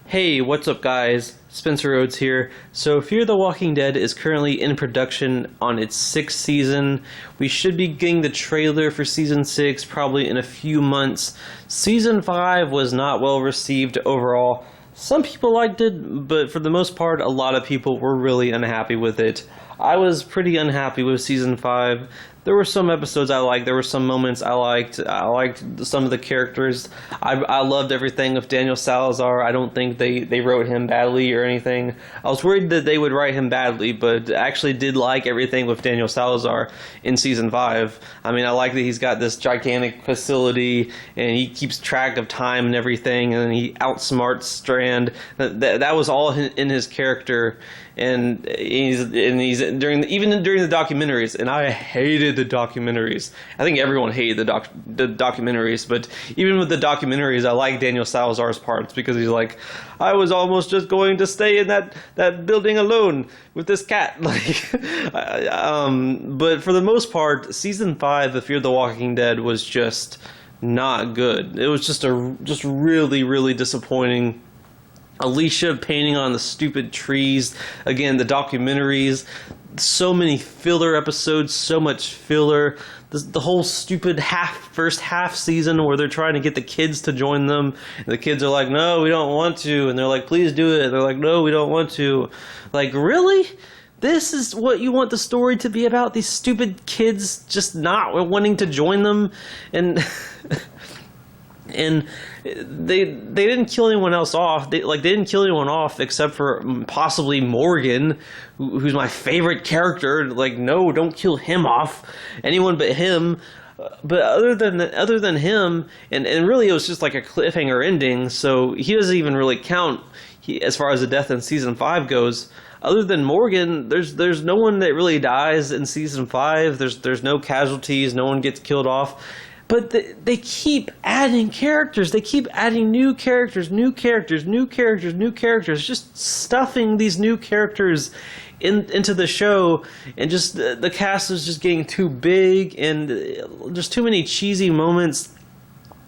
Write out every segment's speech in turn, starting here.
Hey, what's up guys? Spencer Rhodes here. So Fear the Walking Dead is currently in production on its 6th season. We should be getting the trailer for season 6 probably in a few months. Season 5 was not well received overall. Some people liked it, but for the most part, a lot of people were really unhappy with it. I was pretty unhappy with season 5. There were some episodes I liked. There were some moments I liked. I liked some of the characters. I loved everything with Daniel Salazar. I don't think they wrote him badly or anything. I was worried that they would write him badly, but I actually did like everything with Daniel Salazar in season 5. I mean, I like that he's got this gigantic facility and he keeps track of time and everything, and he outsmarts Strand. That was all in his character. And he's during the documentaries, and I hated the documentaries. I think everyone hated the documentaries, but even with the documentaries, I like Daniel Salazar's parts because he's like, I was almost just going to stay in that building alone with this cat. Like, but for the most part, season 5 of Fear the Walking Dead was just not good. It was just really, really disappointing. Alicia painting on the stupid trees. Again, the documentaries. So many filler episodes, so much filler. The whole stupid first half season where they're trying to get the kids to join them. And the kids are like, no, we don't want to. And they're like, please do it. They're like, no, we don't want to. Like, really? This is what you want the story to be about? These stupid kids just not wanting to join them? And... And they didn't kill anyone else off. They didn't kill anyone off except for possibly Morgan, who's my favorite character. Like, no, don't kill him off. Anyone but him. But other than him, and really it was just like a cliffhanger ending. So he doesn't even really count as far as the death in season 5 goes. Other than Morgan, there's no one that really dies in season 5. There's no casualties. No one gets killed off. But they keep adding characters. They keep adding new characters, just stuffing these new characters into the show. And just the cast is just getting too big and just too many cheesy moments.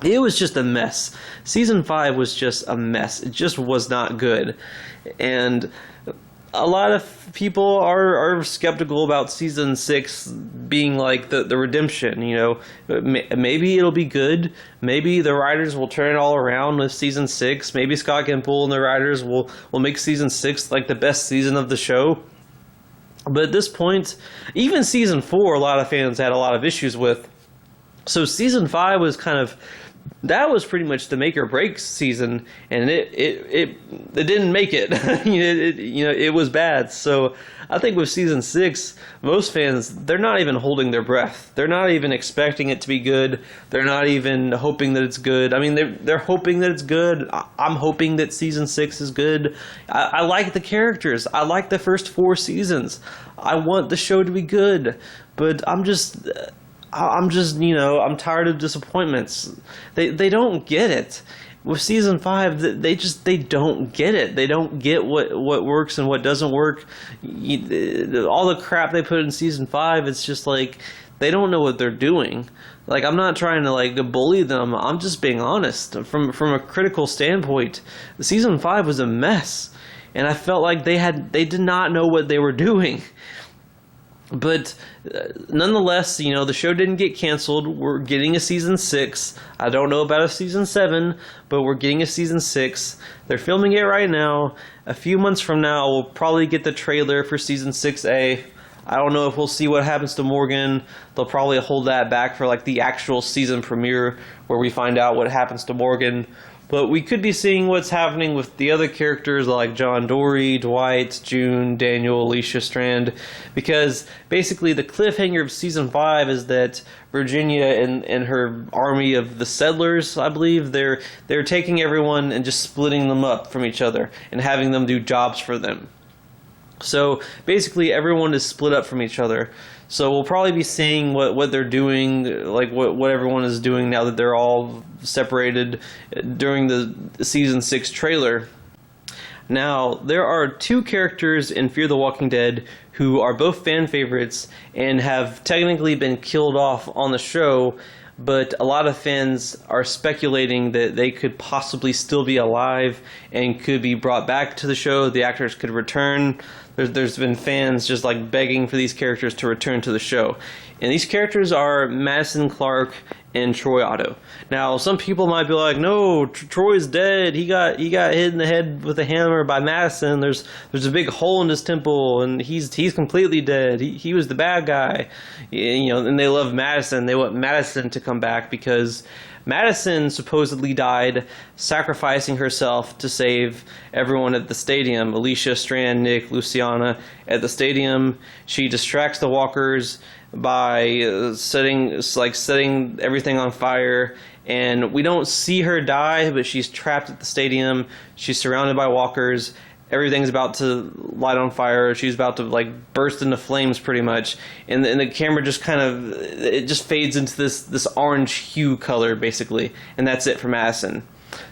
It was just a mess. Season 5 was just a mess. It just was not good. And a lot of people are skeptical about season 6 being like the redemption, you know. Maybe it'll be good. Maybe the writers will turn it all around with season 6. Maybe Scott Gimple and the writers will make season 6 like the best season of the show. But at this point, even season 4, a lot of fans had a lot of issues with. So season 5 was that was pretty much the make or break season, and it didn't make it. It was bad. So I think with season 6, most fans, they're not even holding their breath. They're not even expecting it to be good. They're not even hoping that it's good. I mean, they're hoping that it's good. I'm hoping that season 6 is good. I like the characters. I like the first 4 seasons. I want the show to be good, but I'm tired of disappointments. They don't get it. With season 5, they don't get it. They don't get what works and what doesn't work. All the crap they put in season 5, it's just like they don't know what they're doing. Like, I'm not trying to bully them. I'm just being honest. From a critical standpoint, season 5 was a mess, and I felt like they did not know what they were doing. But nonetheless, the show didn't get canceled. We're getting a season 6. I don't know about a season 7, but we're getting a season 6. They're filming it right now. A few months from now, we'll probably get the trailer for season 6A. I don't know if we'll see what happens to Morgan. They'll probably hold that back for the actual season premiere where we find out what happens to Morgan. But we could be seeing what's happening with the other characters like John Dory, Dwight, June, Daniel, Alicia, Strand, because basically the cliffhanger of season 5 is that Virginia and her army of the settlers, I believe, they're taking everyone and just splitting them up from each other and having them do jobs for them. So basically everyone is split up from each other. So we'll probably be seeing what they're doing, like what everyone is doing now that they're all separated during the season 6 trailer. Now, there are 2 characters in Fear the Walking Dead who are both fan favorites and have technically been killed off on the show. but a lot of fans are speculating that they could possibly still be alive and could be brought back to the show. The actors could return. There's been fans just like begging for these characters to return to the show. And these characters are Madison Clark and Troy Otto. Now, some people might be like, "No, Troy's dead. He got hit in the head with a hammer by Madison. There's a big hole in his temple, and he's completely dead. He was the bad guy." You know, and they love Madison. They want Madison to come back because Madison supposedly died sacrificing herself to save everyone at the stadium. Alicia, Strand, Nick, Luciana at the stadium. She distracts the walkers by setting everything on fire, and we don't see her die, but she's trapped at the stadium. She's surrounded by walkers. Everything's about to light on fire. She's about to like burst into flames pretty much, and the camera just it just fades into this orange hue color basically, and that's it for Madison.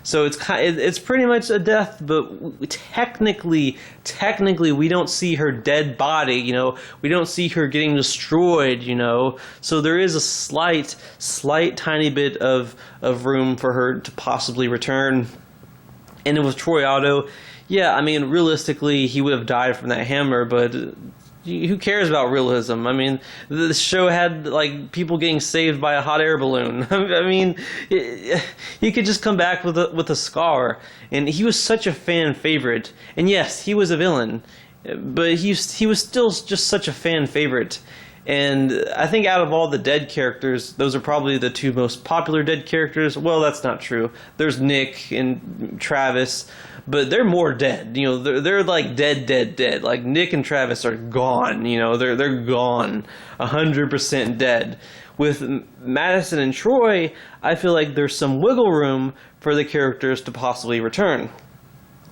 So it's pretty much a death, but technically we don't see her dead body, you know. We don't see her getting destroyed, you know. So there is a slight tiny bit of room for her to possibly return. And with Troy Otto, yeah, I mean, realistically, he would have died from that hammer, but who cares about realism? I mean, the show had like people getting saved by a hot air balloon. I mean, he could just come back with a scar, and he was such a fan favorite. And yes, he was a villain, but he was still just such a fan favorite. And I think out of all the dead characters, those are probably the two most popular dead characters. Well, that's not true. There's Nick and Travis, but they're more dead. You know, they're like dead. Like Nick and Travis are gone. You know, they're gone, 100% dead. With Madison and Troy, I feel like there's some wiggle room for the characters to possibly return.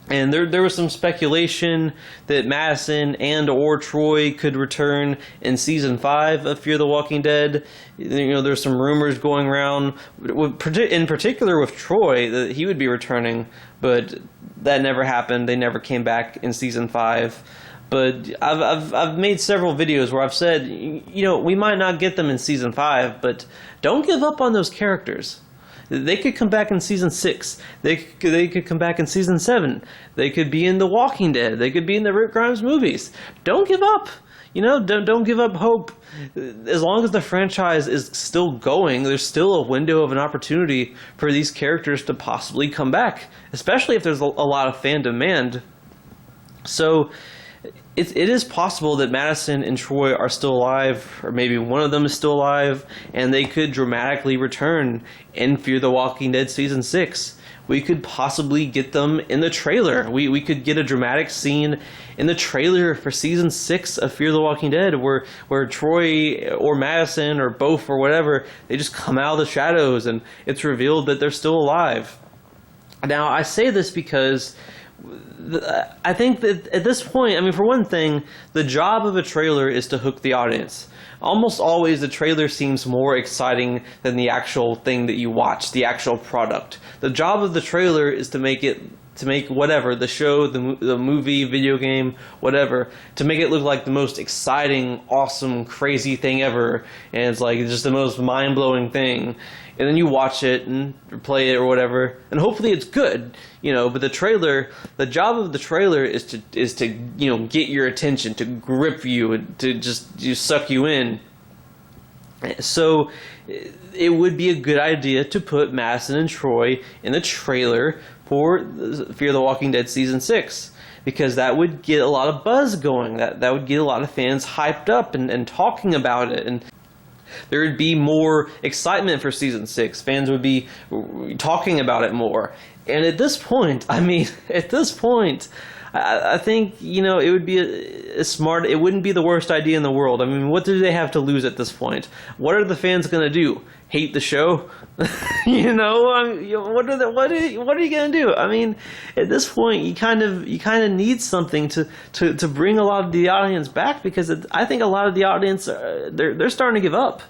And there was some speculation that Madison and or Troy could return in season 5 of Fear the Walking Dead. You know, there's some rumors going around, in particular with Troy, that he would be returning, but that never happened. They never came back in season 5. But I've made several videos where I've said, you know, we might not get them in season 5, but don't give up on those characters. They could come back in season 6. They could come back in season 7. They could be in The Walking Dead. They could be in the Rick Grimes movies. Don't give up. You know, don't give up hope. As long as the franchise is still going, there's still a window of an opportunity for these characters to possibly come back, especially if there's a lot of fan demand. So it is possible that Madison and Troy are still alive, or maybe one of them is still alive, and they could dramatically return in Fear the Walking Dead Season 6. We could possibly get them in the trailer. We could get a dramatic scene in the trailer for Season 6 of Fear the Walking Dead where Troy or Madison or both or whatever, they just come out of the shadows and it's revealed that they're still alive. Now, I say this because I think that at this point, I mean, for one thing, the job of a trailer is to hook the audience. Almost always the trailer seems more exciting than the actual thing that you watch, the actual product. The job of the trailer is to make whatever, the show, the movie, video game, whatever, to make it look like the most exciting, awesome, crazy thing ever. And it's like just the most mind-blowing thing. And then you watch it and play it or whatever, and hopefully it's good, you know. But the job of the trailer is to you know, get your attention, to grip you, and to just suck you in. So it would be a good idea to put Madison and Troy in the trailer for Fear the Walking Dead Season 6. Because that would get a lot of buzz going. That would get a lot of fans hyped up and talking about it. And there would be more excitement for Season 6. Fans would be talking about it more. And at this point, I think, you know, it would be it wouldn't be the worst idea in the world. I mean, what do they have to lose at this point? What are the fans going to do? Hate the show? You know, what are you going to do? I mean, at this point, you kind of need something to bring a lot of the audience back, because I think a lot of the audience, they're starting to give up.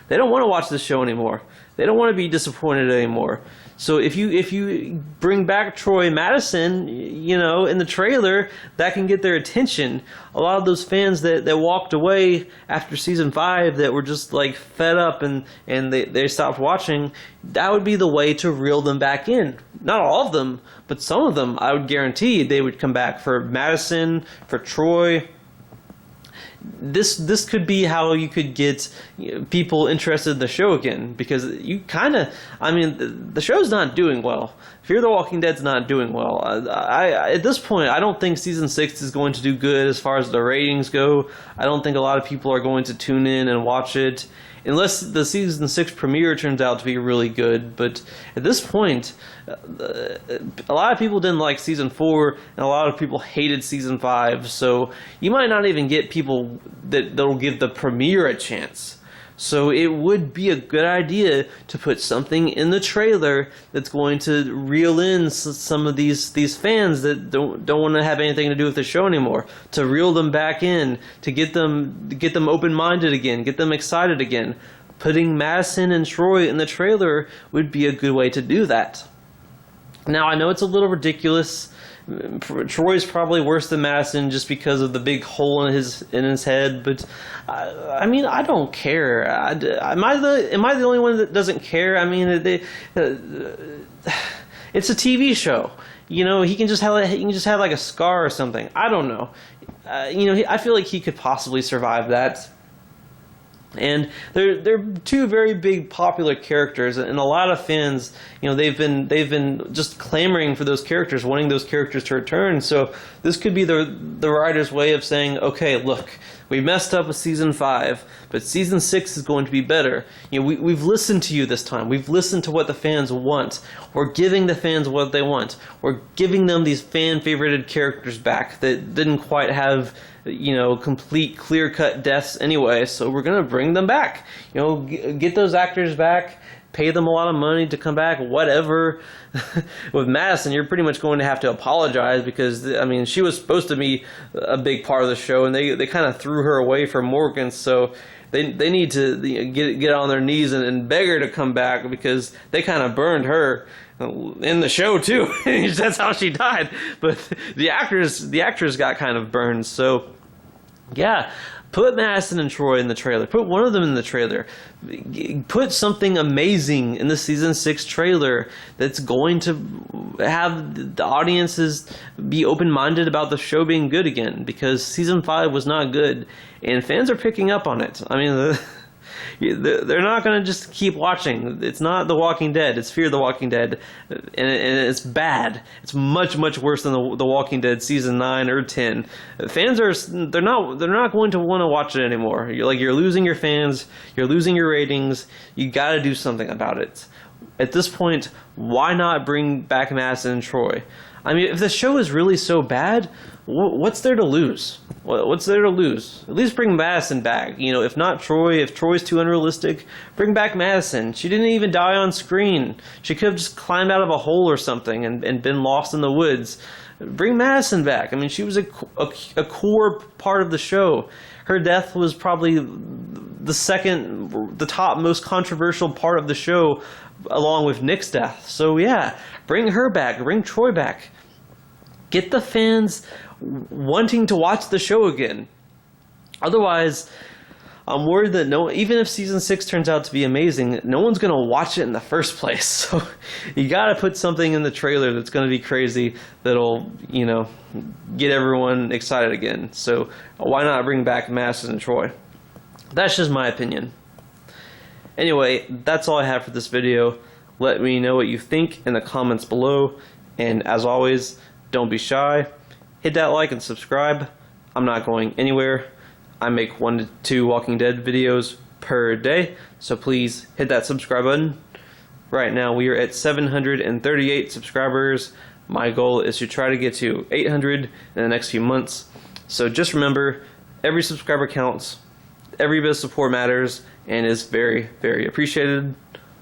They don't want to watch this show anymore. They don't want to be disappointed anymore. So if you bring back Troy Madison, in the trailer, that can get their attention. A lot of those fans that walked away after season 5 that were just like fed up and they stopped watching, that would be the way to reel them back in. Not all of them, but some of them, I would guarantee they would come back. For Madison, for Troy, this could be how you could get people interested in the show again, because you kind of, the show's not doing well. Fear the Walking Dead's not doing well. I at this point, I don't think season 6 is going to do good as far as the ratings go. I don't think a lot of people are going to tune in and watch it, unless the season 6 premiere turns out to be really good. But at this point, a lot of people didn't like season 4, and a lot of people hated season 5. So you might not even get people that'll give the premiere a chance. So it would be a good idea to put something in the trailer that's going to reel in some of these fans that don't want to have anything to do with the show anymore, to reel them back in, to get them open-minded again, get them excited again. Putting Madison and Troy in the trailer would be a good way to do that. Now, I know it's a little ridiculous. Troy's probably worse than Madison just because of the big hole in his head, but I don't care. Am I the only one that doesn't care? It's a TV show. He can just have like a scar or something. I don't know. I feel like he could possibly survive that. And they're two very big popular characters, and a lot of fans, they've been just clamoring for those characters, wanting those characters to return. So this could be the writer's way of saying, okay, look, we messed up with season 5, but season 6 is going to be better. We've listened to you this time. We've listened to what the fans want. We're giving the fans what they want. We're giving them these fan-favorited characters back that didn't quite have complete clear-cut deaths anyway, so we're going to bring them back. Get those actors back, pay them a lot of money to come back, whatever. With Madison, you're pretty much going to have to apologize because, she was supposed to be a big part of the show, and they kind of threw her away from Morgan, so they need to get on their knees and beg her to come back, because they kind of burned her in the show too. That's how she died. But the actors got kind of burned. So yeah, put Madison and Troy in the trailer. Put one of them in the trailer. Put something amazing in the season 6 trailer that's going to have the audiences be open-minded about the show being good again, because season 5 was not good, and fans are picking up on it. They're not going to just keep watching. It's not The Walking Dead. It's Fear the Walking Dead, and it's bad. It's much, much worse than The Walking Dead season 9 or 10. Fans they're not going to want to watch it anymore. You're losing your fans. You're losing your ratings. You got to do something about it. At this point, why not bring back Madison and Troy? If the show is really so bad, what's there to lose? What's there to lose? At least bring Madison back. If not Troy, if Troy's too unrealistic, bring back Madison. She didn't even die on screen. She could have just climbed out of a hole or something and been lost in the woods. Bring Madison back. She was a core part of the show. Her death was probably the top most controversial part of the show, along with Nick's death. So yeah, bring her back. Bring Troy back. Get the fans wanting to watch the show again. Otherwise, I'm worried that even if season 6 turns out to be amazing, no one's going to watch it in the first place. So you got to put something in the trailer that's going to be crazy, that'll, get everyone excited again. So why not bring back Madison and Troy? That's just my opinion. Anyway, that's all I have for this video. Let me know what you think in the comments below. And as always, don't be shy. Hit that like and subscribe. I'm not going anywhere. I make 1 to 2 Walking Dead videos per day, so please hit that subscribe button. Right now we are at 738 subscribers. My goal is to try to get to 800 in the next few months. So just remember, every subscriber counts, every bit of support matters, and is very, very appreciated.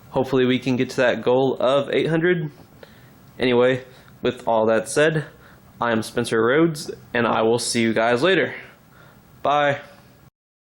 Hopefully we can get to that goal of 800. Anyway, with all that said, I'm Spencer Rhodes, and I will see you guys later. Bye.